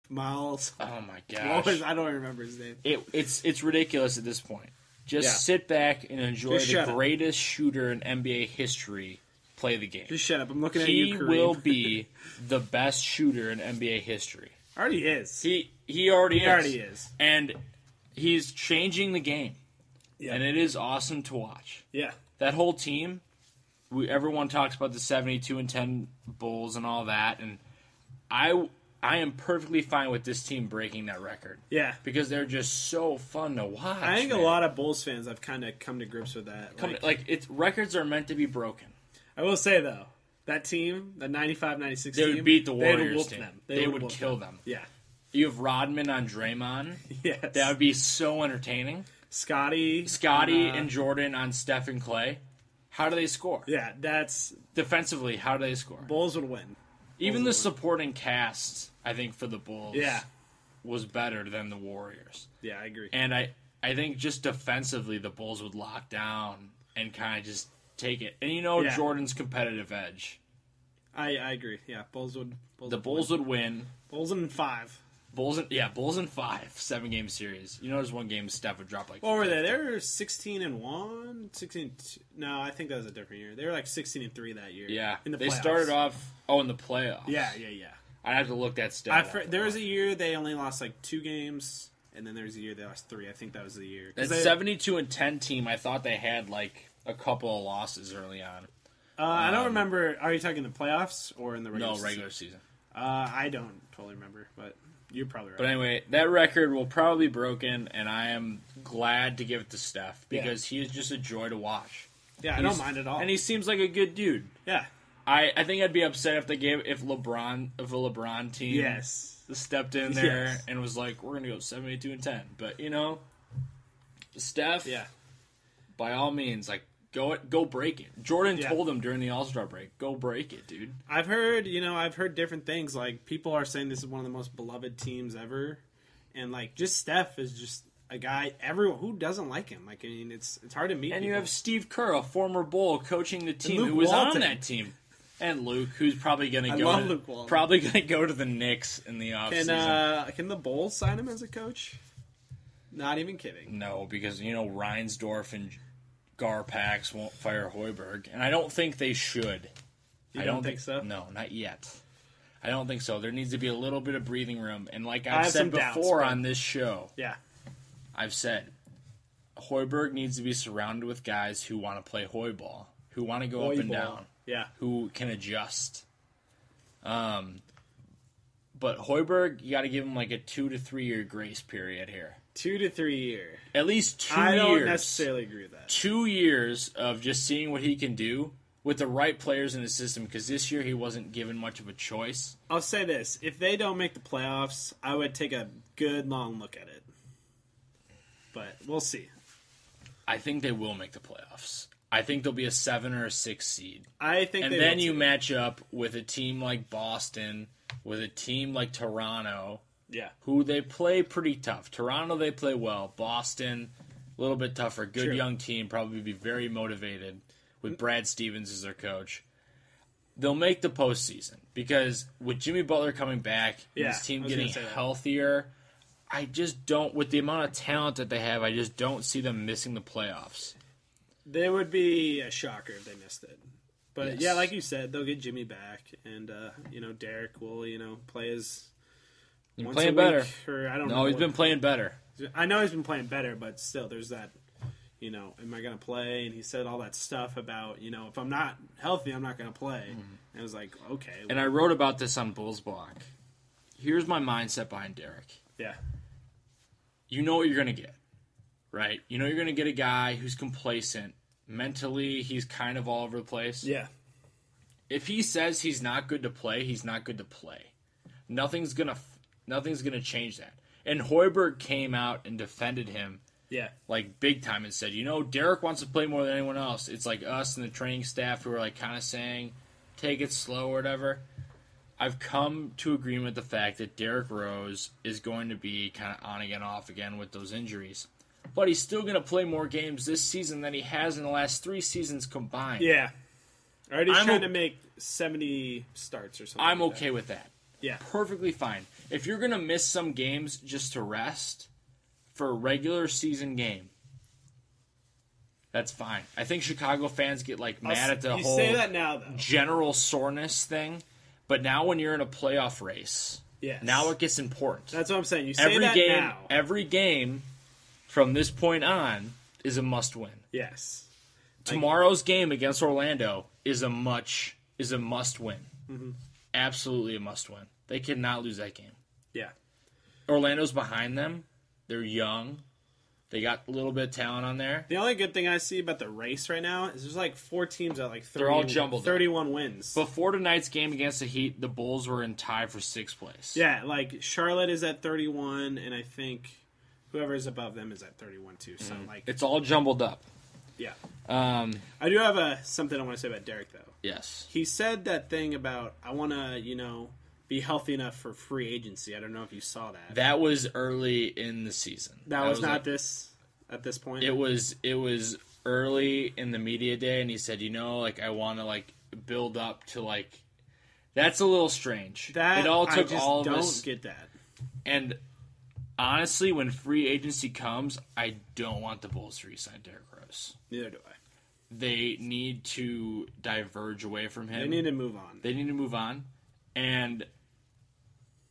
Miles. Oh my gosh. I don't remember his name. It's ridiculous at this point. Just sit back and enjoy the greatest shooter in NBA history play the game. Just shut up. I'm looking at you, Kareem. He will be the best shooter in NBA history. Already is. He already is. And he's changing the game. Yeah. And it is awesome to watch. Yeah. That whole team, everyone talks about the 72-10 Bulls and all that, and I am perfectly fine with this team breaking that record. Yeah. Because they're just so fun to watch. I think a lot of Bulls fans have kind of come to grips with that. Records are meant to be broken. I will say, though, that team, the 95-96 team, they would beat the Warriors team. They would kill them. Yeah. You have Rodman on Draymond. Yes. That would be so entertaining. Scotty and Jordan on Steph and Clay. How do they score? Yeah, that's... Defensively, how do they score? Bulls would win. Even the supporting cast, I think, for the Bulls was better than the Warriors. Yeah, I agree. And I think just defensively, the Bulls would lock down and kind of just take it. And Jordan's competitive edge. I agree. Yeah, Bulls would win. Bulls in 5. Bulls in 5, 7-game series. There's one game Steph would drop like... What were they? They were 16-1? 16... No, I think that was a different year. They were like 16-3 that year. Yeah. In the playoffs. They started off... Oh, in the playoffs. Yeah. I'd have to look that stat up. There was a year they only lost like 2 games, and then there was a year they lost 3. I think that was the year. That 72-10 team, I thought they had like a couple of losses early on. I don't remember. Are you talking the playoffs or in the regular season? No, regular season. I don't totally remember, but... You're probably right. But anyway, that record will probably be broken, and I am glad to give it to Steph because he is just a joy to watch. Yeah, I don't mind at all. And he seems like a good dude. Yeah. I think I'd be upset if a LeBron team stepped in there and was like, we're gonna go 72-10. But Steph, by all means, like go break it. Jordan told him during the All-Star break, go break it, dude. I've heard different things. Like, people are saying this is one of the most beloved teams ever. And, like, just Steph is just a guy, everyone, who doesn't like him? Like, I mean, it's hard to meet And people. you have Steve Kerr, a former Bull, coaching the team who was on that team. And Luke, who's probably going to go to the Knicks in the offseason. Can the Bulls sign him as a coach? Not even kidding. No, because, Reinsdorf and Garpax won't fire Hoiberg, and I don't think they should. I don't think so? No, not yet. I don't think so. There needs to be a little bit of breathing room, and like I've said before on this show, I've said Hoiberg needs to be surrounded with guys who want to play Hoiball, who want to go up and down, who can adjust. But Hoiberg, you got to give him like a 2 to 3 year grace period here. 2 to 3 year. At least 2 years. I don't necessarily agree with that. 2 years of just seeing what he can do with the right players in the system, because this year he wasn't given much of a choice. I'll say this. If they don't make the playoffs, I would take a good long look at it. But we'll see. I think they will make the playoffs. I think they'll be a 7 or a 6 seed. I think and they then will you too. match up with a team like Boston, with a team like Toronto, who they play pretty tough. Toronto, they play well. Boston, a little bit tougher. Good young team, probably be very motivated with Brad Stevens as their coach. They'll make the postseason because with Jimmy Butler coming back, and this team getting healthier, I just don't, with the amount of talent that they have, I just don't see them missing the playoffs. They would be a shocker if they missed it. But like you said, they'll get Jimmy back, and Derek will play his. He's playing better. Or I don't know. No, he's been playing better. I know he's been playing better, but still, there's that. Am I going to play? And he said all that stuff about if I'm not healthy, I'm not going to play. Mm-hmm. And I was like, okay. Well. And I wrote about this on Bulls Block. Here's my mindset behind Derek. Yeah. You know what you're going to get, right? You know you're going to get a guy who's complacent. Mentally, he's kind of all over the place. Yeah. If he says he's not good to play, he's not good to play. Nothing's gonna change that. And Hoiberg came out and defended him, like big time, and said, Derek wants to play more than anyone else. It's like us and the training staff who are like kind of saying, take it slow or whatever. I've come to agreement with the fact that Derrick Rose is going to be kind of on again, off again with those injuries. But he's still going to play more games this season than he has in the last 3 seasons combined. Yeah. Already trying to make 70 starts or something. I'm okay with that. Yeah. Perfectly fine. if you're going to miss some games just to rest for a regular season game, that's fine. I think Chicago fans get like mad at the whole say that now, though. General soreness thing, but now when you're in a playoff race, now it gets important. That's what I'm saying. You say that now. Every game from this point on is a must-win. Yes. Tomorrow's game against Orlando is a must-win. Mm-hmm. Absolutely a must-win. They cannot lose that game. Yeah. Orlando's behind them. They're young. They got a little bit of talent on there. The only good thing I see about the race right now is there's like 4 teams at like 30, they're all jumbled 31 wins. Before tonight's game against the Heat, the Bulls were in tie for 6th place. Yeah, like Charlotte is at 31, and I think whoever's above them is at 31 too. So like it's all jumbled up. Yeah. I do have something I want to say about Derek though. Yes. He said that thing about I want to, be healthy enough for free agency. I don't know if you saw that. That was early in the season. That was not at this point. It was early in the media day, and he said, I want to build up to that's a little strange. It all took all of us. Don't get that. And honestly, when free agency comes, I don't want the Bulls to re-sign Derrick Rose. Neither do I. They need to diverge away from him. They need to move on. And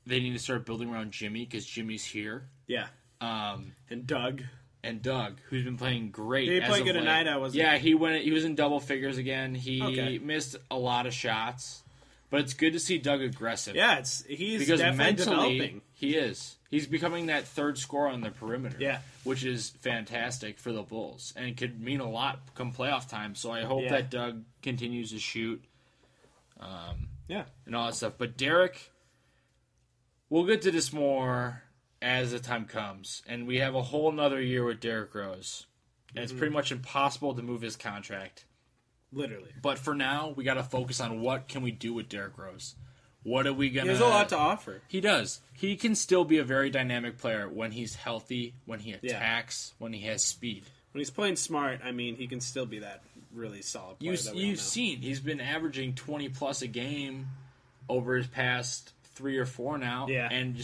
they need to start building around Jimmy because Jimmy's here. Yeah. And Doug, who's been playing great. Did he play good tonight? Yeah, he was in double figures again. He missed a lot of shots, but it's good to see Doug aggressive. Yeah, he's definitely developing. He is. He's becoming that third scorer on the perimeter. Yeah, which is fantastic for the Bulls and could mean a lot come playoff time. So I hope that Doug continues to shoot. And all that stuff. But Derek, we'll get to this more as the time comes. And we have a whole nother year with Derrick Rose. And it's pretty much impossible to move his contract. Literally. But for now, we got to focus on what can we do with Derrick Rose. What are we going to... He has a lot to offer. He does. He can still be a very dynamic player when he's healthy, when he attacks, when he has speed. When he's playing smart, he can still be that really solid player. You've seen he's been averaging 20+ a game over his past 3 or 4 now, and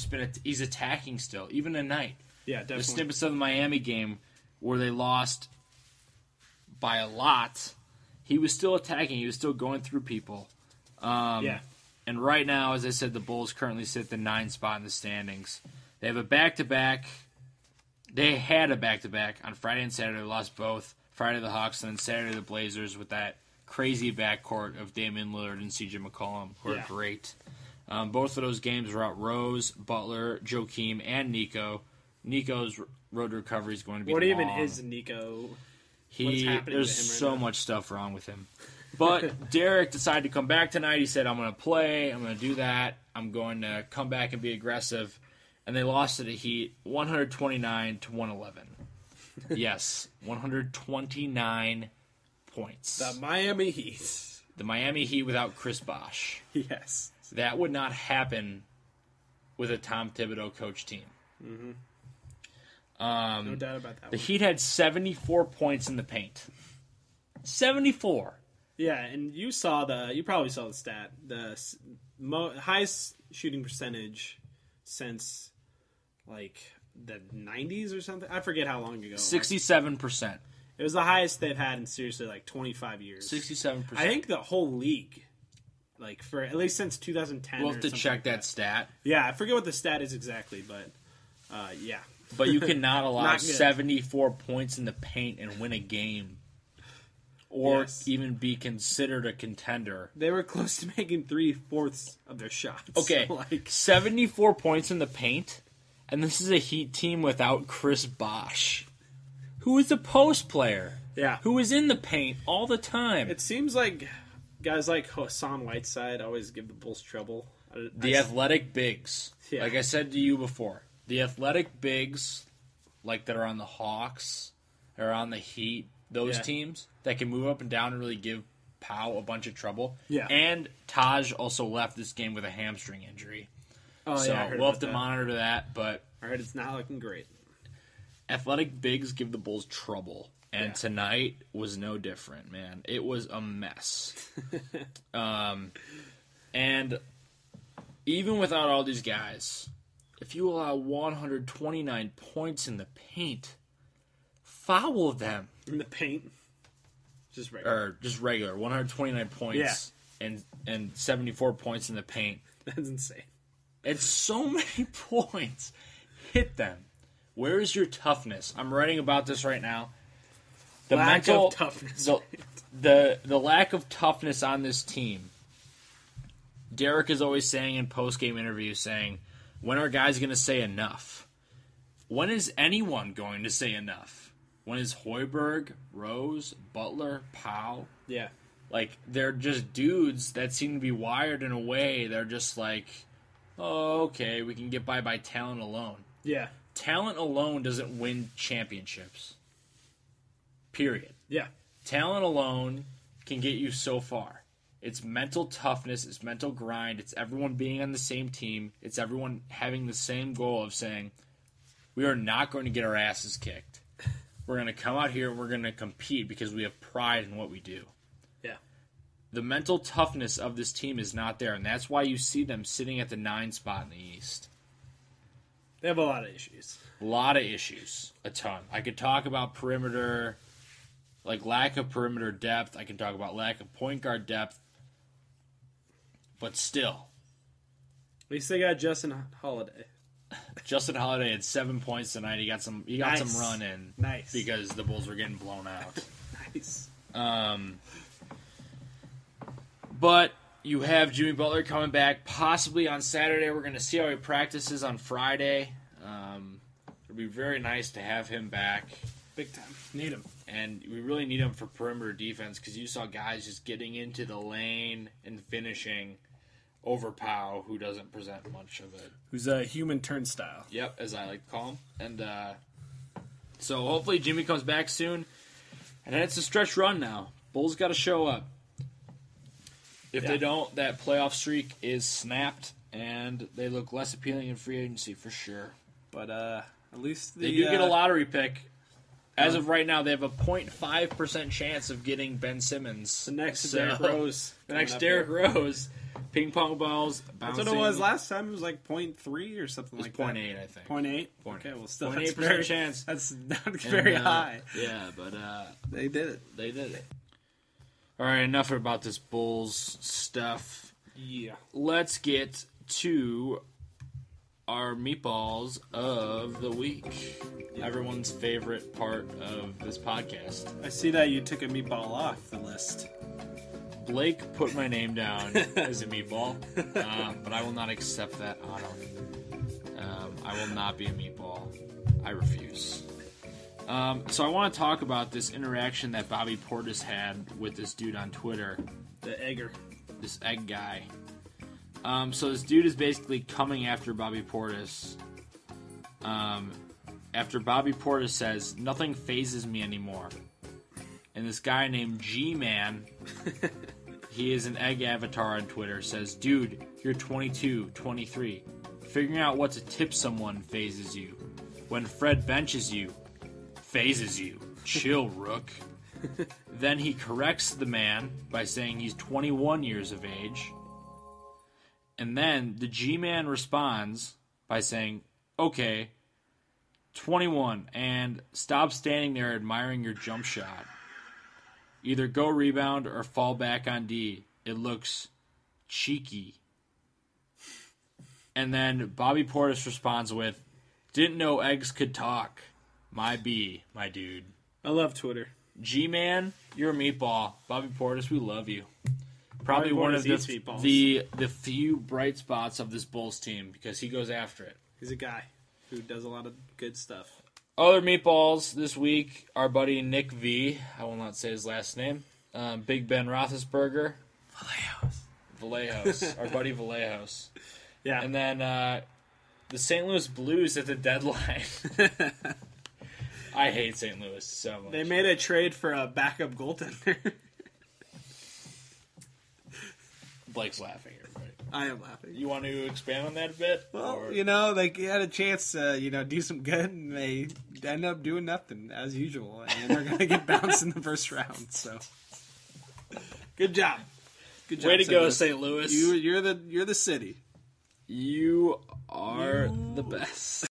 he's attacking still, even tonight. Yeah, definitely. The snippets of the Miami game where they lost by a lot, he was still attacking. He was still going through people. And right now, as I said, the Bulls currently sit at the 9th spot in the standings. They have a back-to-back. They had a back-to-back on Friday and Saturday. They lost both. Friday the Hawks, and then Saturday the Blazers with that crazy backcourt of Damian Lillard and C.J. McCollum, who are great. Both of those games were out Rose, Butler, Joakim, and Nico. Nico's road to recovery is going to be long. What even is Nico? There's so much stuff wrong with him. But Derek decided to come back tonight. He said, I'm going to play. I'm going to do that. I'm going to come back and be aggressive. And they lost to the Heat 129-111. Yes, 129 points. The Miami Heat. The Miami Heat without Chris Bosh. Yes. That would not happen with a Tom Thibodeau coach team. Mm-hmm. No doubt about that. The Heat had 74 points in the paint. 74. Yeah, and you probably saw the stat. The highest shooting percentage since the 90s or something. I forget how long ago. 67%. It was the highest they've had in seriously 25 years. 67%. I think the whole league, for at least since 2010. We'll have to check that stat. Yeah, I forget what the stat is exactly, but yeah. But you cannot allow 74 points in the paint and win a game. Or even be considered a contender. They were close to making 3/4 of their shots. Okay, 74 points in the paint, and this is a Heat team without Chris Bosh, who is a post player. Yeah. Who is in the paint all the time. It seems like guys like Hassan Whiteside always give the Bulls trouble. The athletic bigs. Yeah. Like I said to you before, the athletic bigs that are on the Hawks or on the Heat, those teams that can move up and down and really give Powell a bunch of trouble. Yeah. And Taj also left this game with a hamstring injury. Oh, so yeah, we'll have to monitor that. But I heard it's not looking great. Athletic bigs give the Bulls trouble. And tonight was no different, man. It was a mess. And even without all these guys, if you allow 129 points in the paint, foul them. In the paint? Just regular. 129 points and 74 points in the paint. That's insane. It's so many points. Hit them. Where is your toughness? I'm writing about this right now. The lack of toughness. The lack of toughness on this team. Derek is always saying in post-game interviews, saying, when are guys going to say enough? When is anyone going to say enough? When is Hoiberg, Rose, Butler, Powell? Yeah. Like, they're just dudes that seem to be wired in a way. They're just like, oh, okay, we can get by talent alone. Yeah. Talent alone doesn't win championships. Period. Yeah. Talent alone can get you so far. It's mental toughness, it's mental grind, it's everyone being on the same team, it's everyone having the same goal of saying, we are not going to get our asses kicked. We're going to come out here and we're going to compete because we have pride in what we do. Yeah. The mental toughness of this team is not there, and that's why you see them sitting at the 9 spot in the East. They have a lot of issues. A lot of issues. A ton. I could talk about perimeter, like lack of perimeter depth. I can talk about lack of point guard depth. But still. At least they got Justin Holiday. Justin Holiday had 7 points tonight. He got some run in. Nice. Because the Bulls were getting blown out. Nice. But you have Jimmy Butler coming back possibly on Saturday. We're going to see how he practices on Friday. It'll be very nice to have him back. Big time. Need him. And we really need him for perimeter defense because you saw guys just getting into the lane and finishing over Powell, who doesn't present much of it. Who's a human turnstile. Yep, as I like to call him. And so hopefully Jimmy comes back soon. And then it's a stretch run now. Bulls got to show up. If they don't, that playoff streak is snapped, and they look less appealing in free agency for sure. But at least they do get a lottery pick. As of right now, they have a 0.5% chance of getting Ben Simmons. The next Derrick Rose. The next Derrick Rose. Ping pong balls bouncing. That's what it was last time. It was like 0.3 or something like that. 0.8, I think. 0.8? Okay, well, still 0.8% chance. That's not very high. Yeah, but they did it. They did it. All right, enough about this Bulls stuff. Yeah. Let's get to our meatballs of the week. Yeah. Everyone's favorite part of this podcast. I see that you took a meatball off the list. Blake put my name down as a meatball, but I will not accept that honor. I will not be a meatball. I refuse. So I want to talk about this interaction that Bobby Portis had with this dude on Twitter. The egger. This egg guy. So this dude is basically coming after Bobby Portis. After Bobby Portis says, nothing phases me anymore. And this guy named G-Man, he is an egg avatar on Twitter, says, dude, you're 22, 23. Figuring out what to tip someone phases you. When Fred benches you, phases you. Chill, Rook. Then he corrects the man by saying he's 21 years of age. And then the G-Man responds by saying, okay, 21, and stop standing there admiring your jump shot. Either go rebound or fall back on D. It looks cheeky. And then Bobby Portis responds with, didn't know eggs could talk. My B, my dude. I love Twitter. G-Man, you're a meatball. Bobby Portis, we love you. Probably one of the few bright spots of this Bulls team because he goes after it. He's a guy who does a lot of good stuff. Other meatballs this week, our buddy Nick V. I will not say his last name. Big Ben Roethlisberger. Vallejos. Our buddy Vallejos. Yeah. And then the St. Louis Blues at the deadline. I hate St. Louis so much. They made a trade for a backup goaltender. Blake's laughing here, right? I am laughing. You want to expand on that a bit? Well, they had a chance to, do some good, and they end up doing nothing, as usual. And they're going to get bounced in the first round, so. Good job. Way to go, St. Louis. You're the city. You are the best.